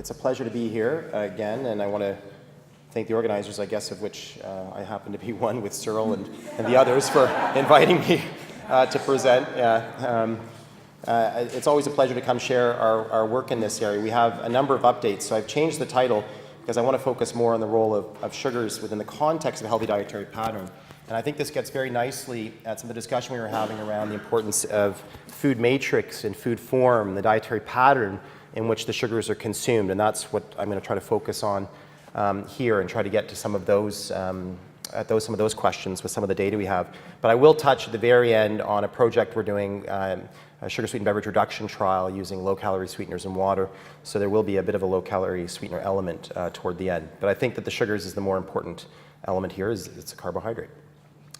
It's a pleasure to be here again, and I want to thank the organizers, I guess, of which I happen to be one with Cyril and the others for inviting me to present. It's always a pleasure to come share our work in this area. We have a number of updates, so I've changed the title because I want to focus more on the role of sugars within the context of a healthy dietary pattern. And I think this gets very nicely at some of the discussion we were having around the importance of food matrix and food form, the dietary pattern in which the sugars are consumed. And that's what I'm going to try to focus on here and try to get to some of those, some of those questions with some of the data we have. But I will touch at the very end on a project we're doing, a sugar-sweetened beverage reduction trial using low-calorie sweeteners and water. So there will be a bit of a low-calorie sweetener element toward the end. But I think that the sugars is the more important element here. It's a carbohydrate.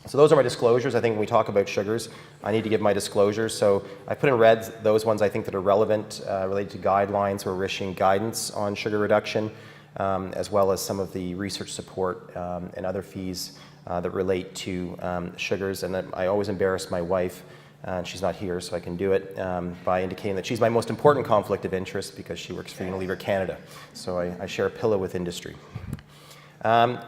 So those are my disclosures. I think when we talk about sugars, I need to give my disclosures. So I put in red those ones I think that are relevant related to guidelines or issuing guidance on sugar reduction, as well as some of the research support and other fees that relate to sugars. And I always embarrass my wife, and she's not here, so I can do it, by indicating that she's my most important conflict of interest because she works for Unilever Canada. So I share a pillow with industry.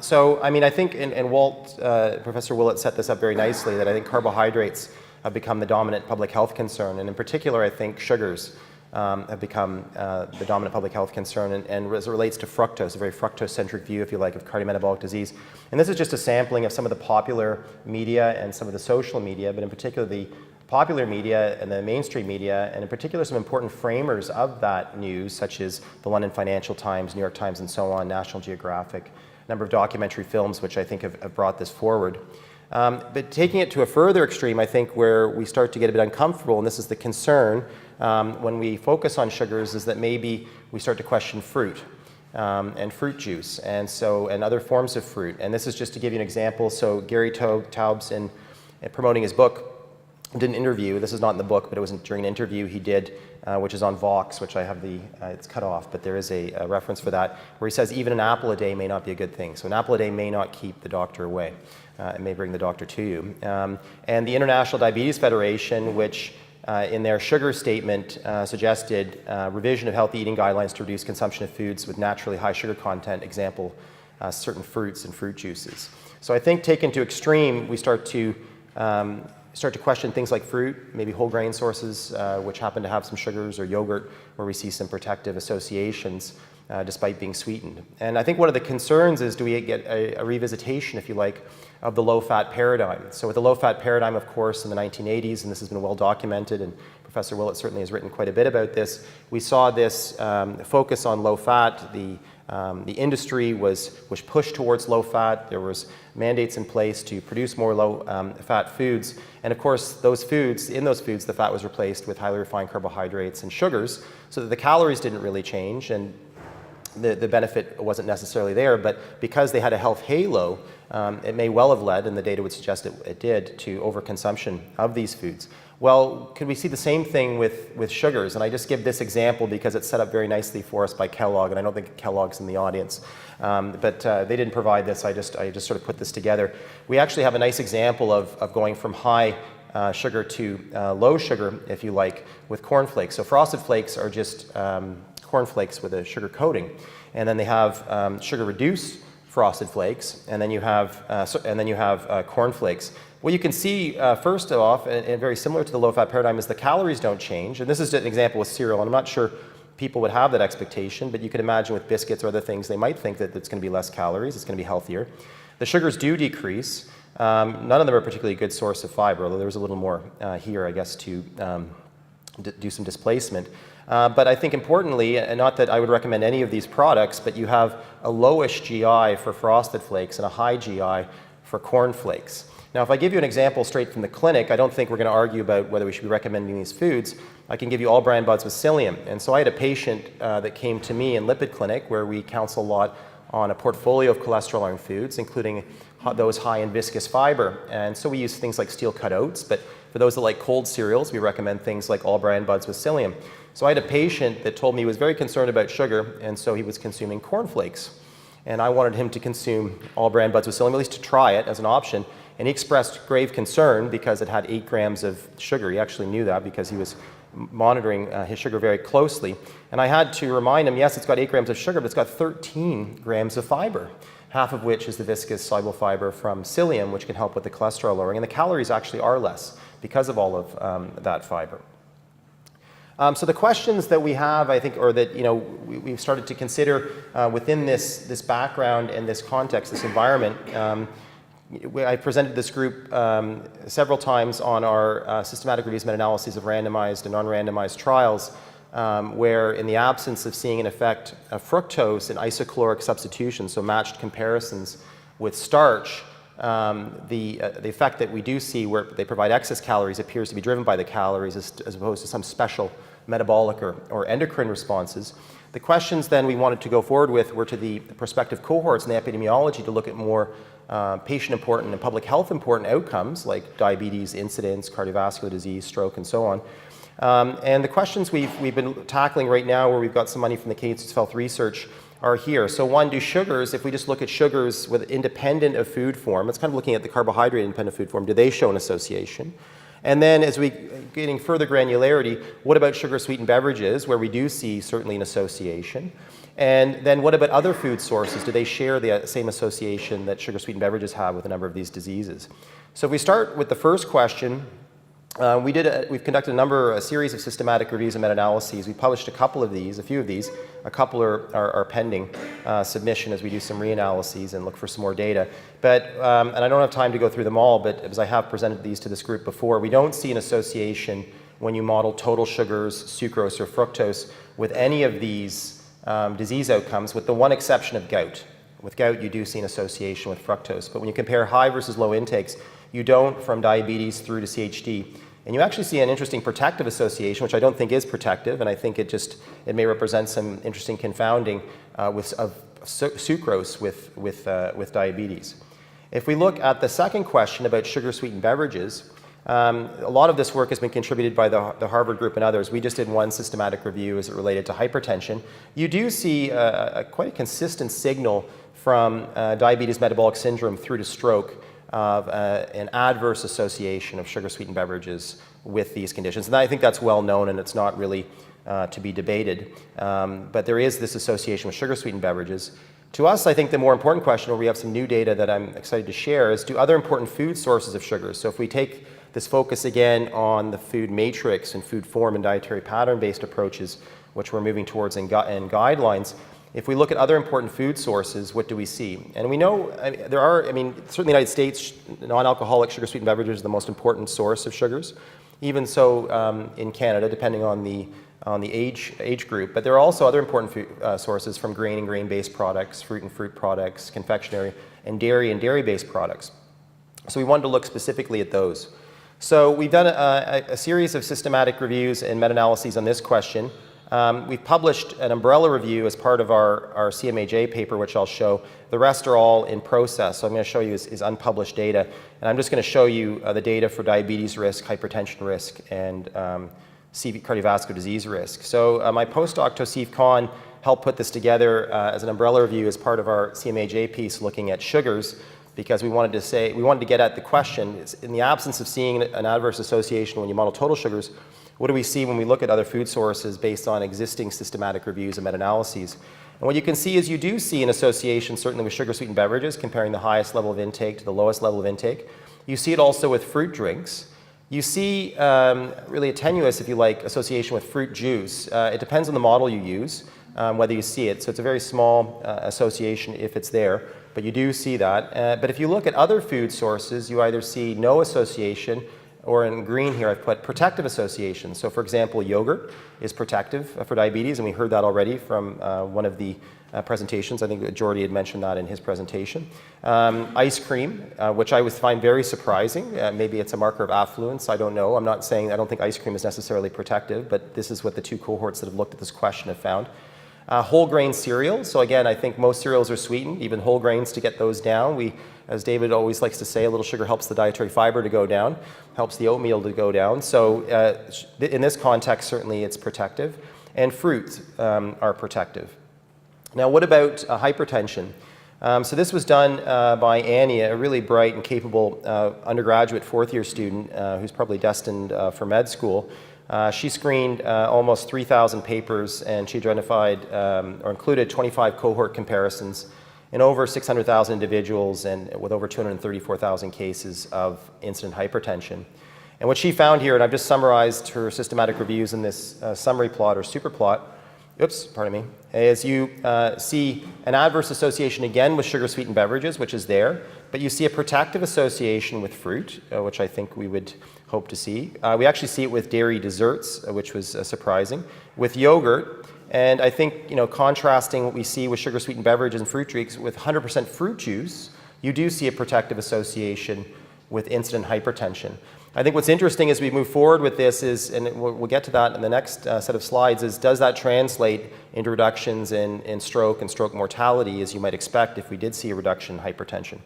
So, I mean, I think, and Walt, Professor Willett set this up very nicely, that I think carbohydrates have become the dominant public health concern. And in particular, I think sugars have become the dominant public health concern. And as it relates to fructose, a very fructose-centric view, if you like, of cardiometabolic disease. And this is just a sampling of some of the popular media and some of the social media, but in particular the popular media and the mainstream media, and in particular some important framers of that news, such as the London Financial Times, New York Times, and so on, National Geographic, a number of documentary films which I think have brought this forward. But taking it to a further extreme, I think where we start to get a bit uncomfortable, and this is the concern when we focus on sugars, is that maybe we start to question fruit and fruit juice, and other forms of fruit. And this is just to give you an example. So Gary Taubes, in promoting his book, did an interview. This is not in the book, but it was during an interview he did, which is on Vox, which I have it's cut off, but there is a reference for that, where he says even an apple a day may not be a good thing. So an apple a day may not keep the doctor away. It may bring the doctor to you. And the International Diabetes Federation, which in their sugar statement suggested revision of healthy eating guidelines to reduce consumption of foods with naturally high sugar content, example, certain fruits and fruit juices. So I think taken to extreme, we start to question things like fruit, maybe whole grain sources, which happen to have some sugars, or yogurt, where we see some protective associations despite being sweetened. And I think one of the concerns is, do we get a revisitation, if you like, of the low-fat paradigm? So with the low-fat paradigm, of course, in the 1980s, and this has been well documented, and Professor Willett certainly has written quite a bit about this, we saw this focus on low-fat. The industry was pushed towards low-fat. There was mandates in place to produce more low-fat foods. And of course, in those foods, the fat was replaced with highly refined carbohydrates and sugars, so that the calories didn't really change, and the benefit wasn't necessarily there. But because they had a health halo, it may well have led, and the data would suggest it did, to overconsumption of these foods. Well, could we see the same thing with sugars? And I just give this example because it's set up very nicely for us by Kellogg, and I don't think Kellogg's in the audience, but they didn't provide this. I just sort of put this together. We actually have a nice example of going from high sugar to low sugar, if you like, with cornflakes. So Frosted Flakes are just cornflakes with a sugar coating, and then they have sugar-reduced Frosted Flakes, and then you have cornflakes. What you can see, first off, and very similar to the low-fat paradigm, is the calories don't change. And this is an example with cereal, and I'm not sure people would have that expectation, but you can imagine with biscuits or other things, they might think that it's going to be less calories, it's going to be healthier. The sugars do decrease. None of them are a particularly good source of fiber, although there was a little more here, I guess, to do some displacement. But I think importantly, and not that I would recommend any of these products, but you have a lowish GI for Frosted Flakes and a high GI for cornflakes. Now, if I give you an example straight from the clinic, I don't think we're going to argue about whether we should be recommending these foods. I can give you all bran buds with psyllium. And so I had a patient that came to me in Lipid Clinic, where we counsel a lot on a portfolio of cholesterol-lowering foods, including those high in viscous fiber. And so we use things like steel-cut oats, but for those that like cold cereals, we recommend things like all bran buds with psyllium. So I had a patient that told me he was very concerned about sugar, and so he was consuming cornflakes. And I wanted him to consume all bran buds with psyllium, at least to try it as an option. And he expressed grave concern because it had 8 grams of sugar. He actually knew that because he was monitoring his sugar very closely. And I had to remind him, yes, it's got 8 grams of sugar, but it's got 13 grams of fiber, half of which is the viscous soluble fiber from psyllium, which can help with the cholesterol lowering. And the calories actually are less because of all of that fiber. So the questions that we have, I think, or that we've started to consider within this background and this context, this environment, I presented this group several times on our systematic reviews meta-analyses of randomized and non-randomized trials, where in the absence of seeing an effect of fructose in isocaloric substitution, so matched comparisons with starch, the effect that we do see where they provide excess calories appears to be driven by the calories as opposed to some special metabolic or endocrine responses. The questions then we wanted to go forward with were to the prospective cohorts in the epidemiology to look at more patient-important and public health important outcomes like diabetes incidence, cardiovascular disease, stroke, and so on. And the questions we've been tackling right now, where we've got some money from the Cates Health Research, are here. So one, do sugars, if we just look at sugars with independent of food form, it's kind of looking at the carbohydrate independent food form, do they show an association? And then as we getting further granularity, what about sugar-sweetened beverages, where we do see certainly an association? And then what about other food sources? Do they share the same association that sugar-sweetened beverages have with a number of these diseases? So if we start with the first question, we've conducted a series of systematic reviews and meta-analyses. We published a few of these. A couple are pending submission as we do some reanalyses and look for some more data. But, and I don't have time to go through them all, but as I have presented these to this group before, we don't see an association when you model total sugars, sucrose, or fructose with any of these disease outcomes, with the one exception of gout. With gout, you do see an association with fructose. But when you compare high versus low intakes, you don't from diabetes through to CHD. And you actually see an interesting protective association, which I don't think is protective, and I think it may represent some interesting confounding of sucrose with diabetes. If we look at the second question about sugar-sweetened beverages, a lot of this work has been contributed by the Harvard group and others. We just did one systematic review as it related to hypertension. You do see quite a consistent signal from diabetes metabolic syndrome through to stroke of an adverse association of sugar-sweetened beverages with these conditions. And I think that's well known and it's not really to be debated. But there is this association with sugar-sweetened beverages. To us, I think the more important question, where we have some new data that I'm excited to share, is do other important food sources of sugars. So if we take this focus again on the food matrix and food form and dietary pattern-based approaches, which we're moving towards in guidelines, if we look at other important food sources, what do we see? And we know certainly in the United States, non-alcoholic sugar-sweetened beverages are the most important source of sugars. Even so in Canada, depending on the age group. But there are also other important food sources from grain and grain-based products, fruit and fruit products, confectionery, and dairy-based products. So we wanted to look specifically at those. So we've done a series of systematic reviews and meta-analyses on this question. We've published an umbrella review as part of our CMAJ paper, which I'll show. The rest are all in process, so I'm going to show you is unpublished data. And I'm just going to show you the data for diabetes risk, hypertension risk, and cardiovascular disease risk. So my postdoc, Tosif Khan, helped put this together as an umbrella review as part of our CMAJ piece looking at sugars, because we wanted to get at the question, in the absence of seeing an adverse association when you model total sugars, what do we see when we look at other food sources based on existing systematic reviews and meta-analyses? And what you can see is you do see an association certainly with sugar-sweetened beverages, comparing the highest level of intake to the lowest level of intake. You see it also with fruit drinks. You see really a tenuous, if you like, association with fruit juice. It depends on the model you use, whether you see it. So it's a very small association if it's there, but you do see that. But if you look at other food sources, you either see no association, or in green here I've put protective associations. So for example, yogurt is protective for diabetes, and we heard that already from one of the presentations. I think Jordy had mentioned that in his presentation. Ice cream, which I find very surprising. Maybe it's a marker of affluence, I don't know. I'm not saying, I don't think ice cream is necessarily protective, but this is what the two cohorts that have looked at this question have found. Whole grain cereals, so again, I think most cereals are sweetened, even whole grains, to get those down. As David always likes to say, a little sugar helps the dietary fiber to go down, helps the oatmeal to go down. So in this context, certainly it's protective. And fruits are protective. Now, what about hypertension? So this was done by Annie, a really bright and capable undergraduate fourth-year student who's probably destined for med school. She screened almost 3,000 papers, and she identified or included 25 cohort comparisons in over 600,000 individuals and with over 234,000 cases of incident hypertension. And what she found here, and I've just summarized her systematic reviews in this summary plot or super plot, is you see an adverse association again with sugar-sweetened beverages, which is there, but you see a protective association with fruit, which I think we would hope to see. We actually see it with dairy desserts, which was surprising, with yogurt, and I think, contrasting what we see with sugar-sweetened beverages and fruit drinks with 100% fruit juice, you do see a protective association with incident hypertension. I think what's interesting as we move forward with this is, and we'll get to that in the next set of slides, is does that translate into reductions in stroke and stroke mortality, as you might expect if we did see a reduction in hypertension.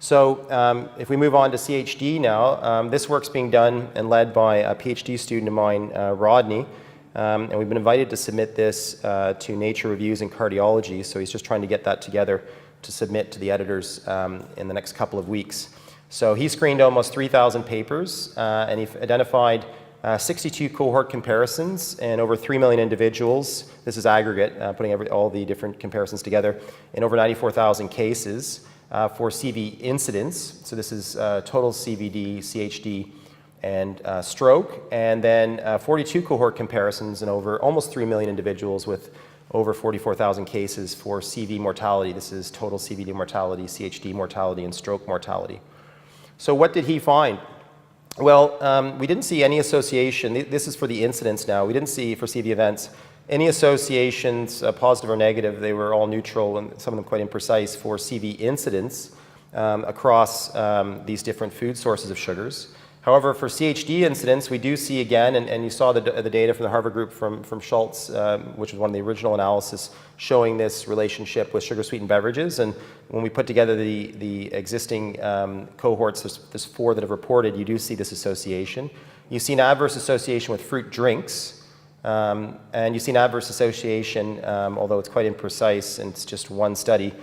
So if we move on to CHD now, this work's being done and led by a PhD student of mine, Rodney, and we've been invited to submit this to Nature Reviews in Cardiology, so he's just trying to get that together to submit to the editors in the next couple of weeks. So he screened almost 3,000 papers, and he identified 62 cohort comparisons and over 3 million individuals. This is aggregate, putting all the different comparisons together, in over 94,000 cases for CV incidence. So this is total CVD, CHD, and stroke. And then 42 cohort comparisons in over almost 3 million individuals with over 44,000 cases for CV mortality. This is total CVD mortality, CHD mortality, and stroke mortality. So what did he find? Well, we didn't see any association. This is for the incidence now. We didn't see, for CV events, any associations, positive or negative. They were all neutral and some of them quite imprecise for CV incidence across these different food sources of sugars. However, for CHD incidence, we do see again, and you saw the data from the Harvard group from Schultz, which was one of the original analysis, showing this relationship with sugar-sweetened beverages. And when we put together the existing cohorts, there's 4 that have reported, you do see this association. You see an adverse association with fruit drinks, and you see an adverse association, although it's quite imprecise, and it's just one study,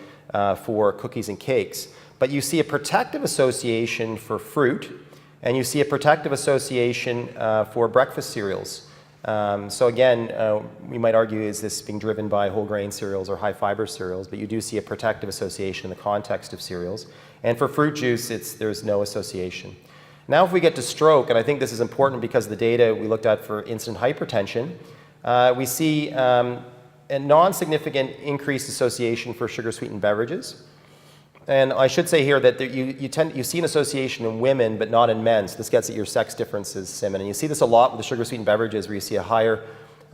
for cookies and cakes. But you see a protective association for fruit, and you see a protective association for breakfast cereals. So again, we might argue, is this being driven by whole grain cereals or high fiber cereals, but you do see a protective association in the context of cereals. And for fruit juice, there's no association. Now if we get to stroke, and I think this is important because the data we looked at for incident hypertension, we see a non-significant increased association for sugar-sweetened beverages. And I should say here that you see an association in women, but not in men. So this gets at your sex differences, Simon. And you see this a lot with the sugar-sweetened beverages, where you see a higher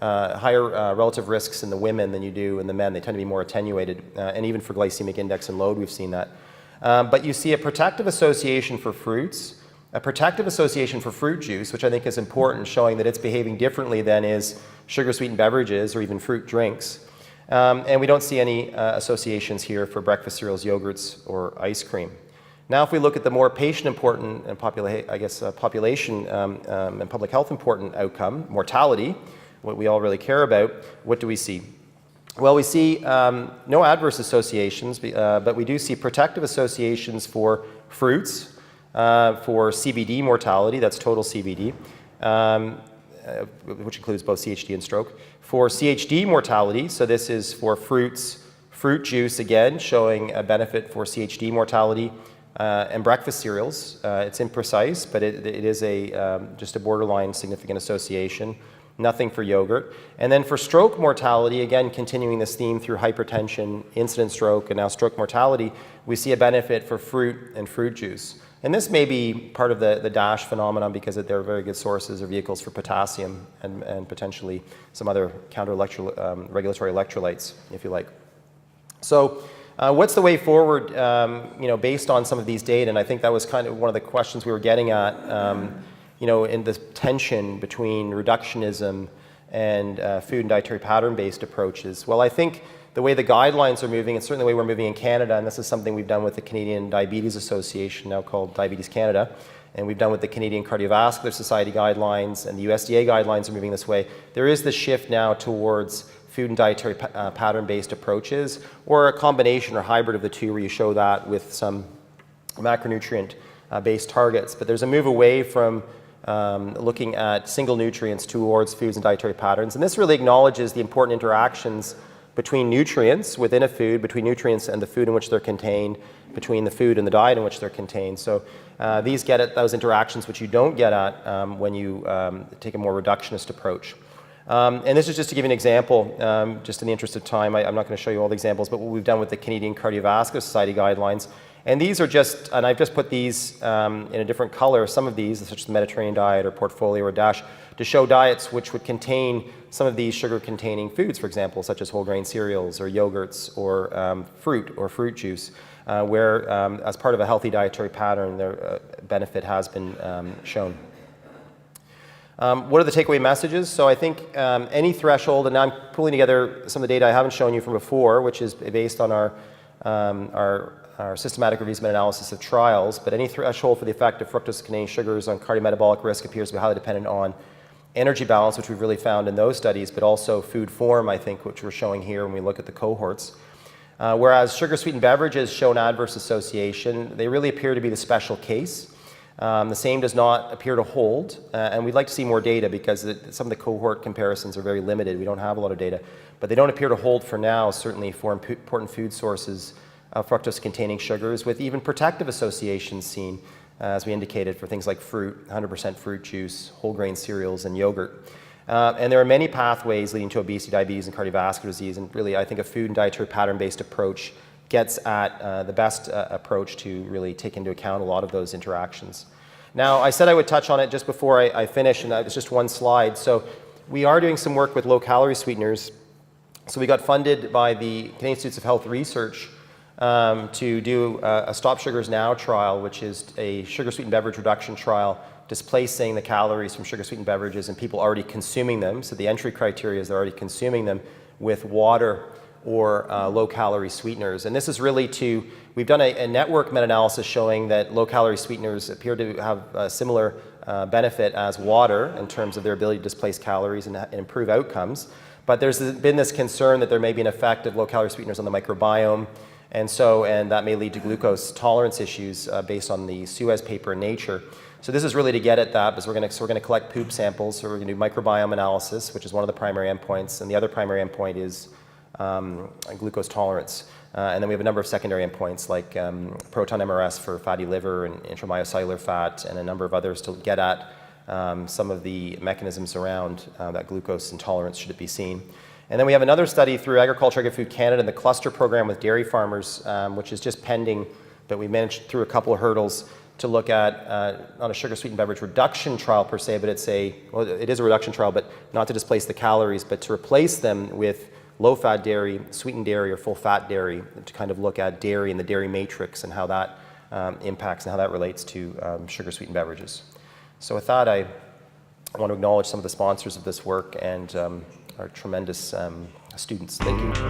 relative risks in the women than you do in the men. They tend to be more attenuated. And even for glycemic index and load, we've seen that. But you see a protective association for fruits, a protective association for fruit juice, which I think is important, showing that it's behaving differently than is sugar-sweetened beverages or even fruit drinks. And we don't see any associations here for breakfast cereals, yogurts, or ice cream. Now, if we look at the more patient-important and population and public health important outcome, mortality, what we all really care about, what do we see? Well, we see no adverse associations, but we do see protective associations for fruits, for CVD mortality, that's total CVD, which includes both CHD and stroke. For CHD mortality, so this is for fruits, fruit juice again, showing a benefit for CHD mortality, and breakfast cereals. It's imprecise, but it is just a borderline significant association. Nothing for yogurt. And then for stroke mortality, again, continuing this theme through hypertension, incident stroke, and now stroke mortality, we see a benefit for fruit and fruit juice. And this may be part of the DASH phenomenon because they're very good sources or vehicles for potassium and potentially some other regulatory electrolytes, if you like. So what's the way forward, based on some of these data? And I think that was kind of one of the questions we were getting at, in the tension between reductionism and food and dietary pattern-based approaches. Well, I think the way the guidelines are moving, and certainly the way we're moving in Canada, and this is something we've done with the Canadian Diabetes Association, now called Diabetes Canada, and we've done with the Canadian Cardiovascular Society guidelines, and the USDA guidelines are moving this way. There is this shift now towards food and dietary pattern-based approaches, or a combination or hybrid of the two, where you show that with some macronutrient-based targets. But there's a move away from looking at single nutrients towards foods and dietary patterns. And this really acknowledges the important interactions between nutrients within a food, between nutrients and the food in which they're contained, between the food and the diet in which they're contained. So these get at those interactions which you don't get at when you take a more reductionist approach. And this is just to give you an example, just in the interest of time. I'm not going to show you all the examples, but what we've done with the Canadian Cardiovascular Society guidelines. And these are just, and I've just put these in a different color, some of these, such as the Mediterranean diet or Portfolio or DASH, to show diets which would contain some of these sugar-containing foods, for example, such as whole grain cereals or yogurts or fruit juice, where as part of a healthy dietary pattern, their benefit has been shown. What are the takeaway messages? So I think any threshold, and now I'm pulling together some of the data I haven't shown you from before, which is based on our systematic reviews meta-analysis of trials, but any threshold for the effect of fructose-containing sugars on cardiometabolic risk appears to be highly dependent on energy balance, which we've really found in those studies, but also food form, I think, which we're showing here when we look at the cohorts. Whereas sugar-sweetened beverages show an adverse association, they really appear to be the special case. The same does not appear to hold, and we'd like to see more data because some of the cohort comparisons are very limited. We don't have a lot of data, but they don't appear to hold for now, certainly for important food sources of fructose-containing sugars, with even protective associations seen, as we indicated, for things like fruit, 100% fruit juice, whole grain cereals, and yogurt. And there are many pathways leading to obesity, diabetes, and cardiovascular disease, and really I think a food and dietary pattern-based approach gets at the best approach to really take into account a lot of those interactions. Now, I said I would touch on it just before I finish, and it's just one slide. So we are doing some work with low-calorie sweeteners. So we got funded by the Canadian Institutes of Health Research to do a Stop Sugars Now trial, which is a sugar-sweetened beverage reduction trial, displacing the calories from sugar-sweetened beverages and people already consuming them. So the entry criteria is they're already consuming them with water or low-calorie sweeteners. And this is really we've done a network meta-analysis showing that low-calorie sweeteners appear to have a similar benefit as water in terms of their ability to displace calories and improve outcomes. But there's been this concern that there may be an effect of low-calorie sweeteners on the microbiome, and that may lead to glucose tolerance issues based on the Suez paper in Nature. So this is really to get at that, because we're going to collect poop samples. So we're going to do microbiome analysis, which is one of the primary endpoints, and the other primary endpoint is glucose tolerance. And then we have a number of secondary endpoints like proton MRS for fatty liver and intramyocellular fat, and a number of others to get at some of the mechanisms around that glucose intolerance should it be seen. And then we have another study through Agriculture Agri-Food Canada and the cluster program with dairy farmers, which is just pending, but we managed through a couple of hurdles to look at not a sugar-sweetened beverage reduction trial per se, but it is a reduction trial, but not to displace the calories, but to replace them with low-fat dairy, sweetened dairy, or full-fat dairy, to kind of look at dairy and the dairy matrix and how that impacts and how that relates to sugar-sweetened beverages. So with that, I want to acknowledge some of the sponsors of this work and our tremendous students. Thank you.